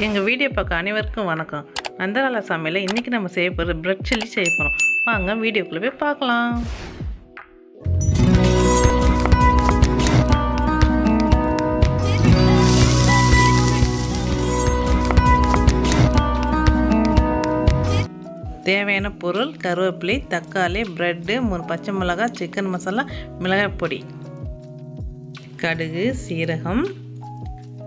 எங்கள் வீடியோ பார்க்க அனைவருக்கும் வணக்கம். நந்தலால சமையலில் இன்றைக்கி நம்ம செய்ய போகிற பிரெட் சில்லி செய்ய போகிறோம். வாங்க வீடியோக்குள்ளே போய் பார்க்கலாம். தேவையான பொருள்: கருவேப்பிலை, தக்காளி, பிரெட்டு, 3 பச்சை மிளகாய், சிக்கன் மசாலா, மிளகாய் பொடி, கடுகு, சீரகம்,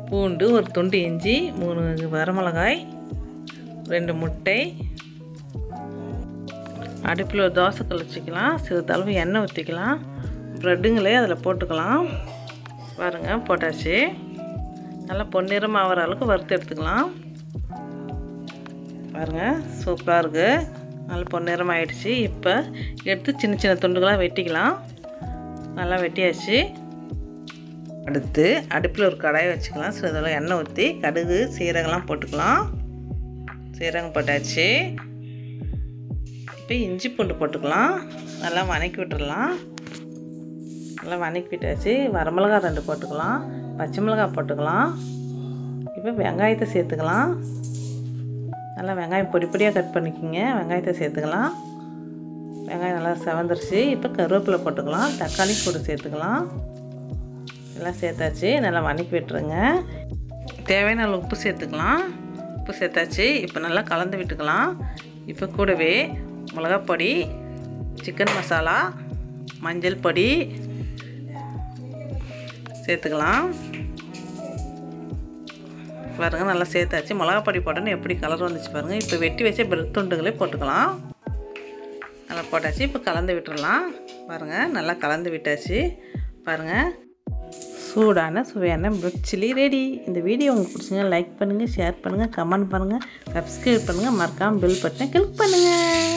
பூண்டு, ஒரு துண்டு இஞ்சி, 3 வரமிளகாய், 2 முட்டை. அடுப்பில் ஒரு தோசைக்கல் வச்சுக்கலாம். சிறிதளவு எண்ணெய் ஊற்றிக்கலாம். ப்ரெட்டுங்களே அதில் போட்டுக்கலாம். பாருங்கள், போட்டாச்சு. நல்லா பொன்னிறமாக ஆகிற அளவுக்கு வறுத்து எடுத்துக்கலாம். பாருங்கள், சூப்பராக இருக்குது. நல்லா பொன்னிறமாக ஆகிடுச்சு. இப்போ எடுத்து சின்ன சின்ன துண்டுகளாக வெட்டிக்கலாம். நல்லா வெட்டியாச்சு. அடுத்து அடுப்பில் ஒரு கடாயை வச்சுக்கலாம். சிறிதளவு எண்ணெய் ஊற்றி கடுகு, சீரகம்லாம் போட்டுக்கலாம். சீரகம் போட்டாச்சு. இப்போ இஞ்சி பூண்டு போட்டுக்கலாம். நல்லா வதக்கி விட்டுடலாம். நல்லா வதக்கி விட்டாச்சு. வரமிளகாய் 2 போட்டுக்கலாம். பச்சை மிளகாய் போட்டுக்கலாம். இப்போ வெங்காயத்தை சேர்த்துக்கலாம். நல்லா வெங்காயம் பொடி பொடியாக கட் பண்ணிக்கிங்க. வெங்காயத்தை சேர்த்துக்கலாம். வெங்காயம் நல்லா செவந்துருச்சு. இப்போ கருவேப்பிலை போட்டுக்கலாம். தக்காளி கூட சேர்த்துக்கலாம். எல்லாம் சேர்த்தாச்சு. நல்லா வதக்கி விட்டுருங்க. தேவையான அளவு உப்பு சேர்த்துக்கலாம். உப்பு சேர்த்தாச்சு. இப்போ நல்லா கலந்து விட்டுக்கலாம். இப்போ கூடவே மிளகாய் பொடி, சிக்கன் மசாலா, மஞ்சள் பொடி சேர்த்துக்கலாம். பாருங்கள், நல்லா சேர்த்தாச்சு. மிளகாய் பொடி போட்டோன்னு எப்படி கலர் வந்துச்சு பாருங்கள். இப்போ வெட்டி வச்ச பிரெட் துண்டுகளே போட்டுக்கலாம். நல்லா போட்டாச்சு. இப்போ கலந்து விட்டுடலாம். பாருங்கள், நல்லா கலந்து விட்டாச்சு. பாருங்கள், சூடான சுவையான பிரெட் சில்லி ரெடி. இந்த வீடியோ உங்களுக்கு பிடிச்சிங்க லைக் பண்ணுங்கள், ஷேர் பண்ணுங்கள், கமெண்ட் பண்ணுங்கள், சப்ஸ்கிரைப் பண்ணுங்கள். மறக்காமல் பெல் பட்டனை கிளிக் பண்ணுங்கள்.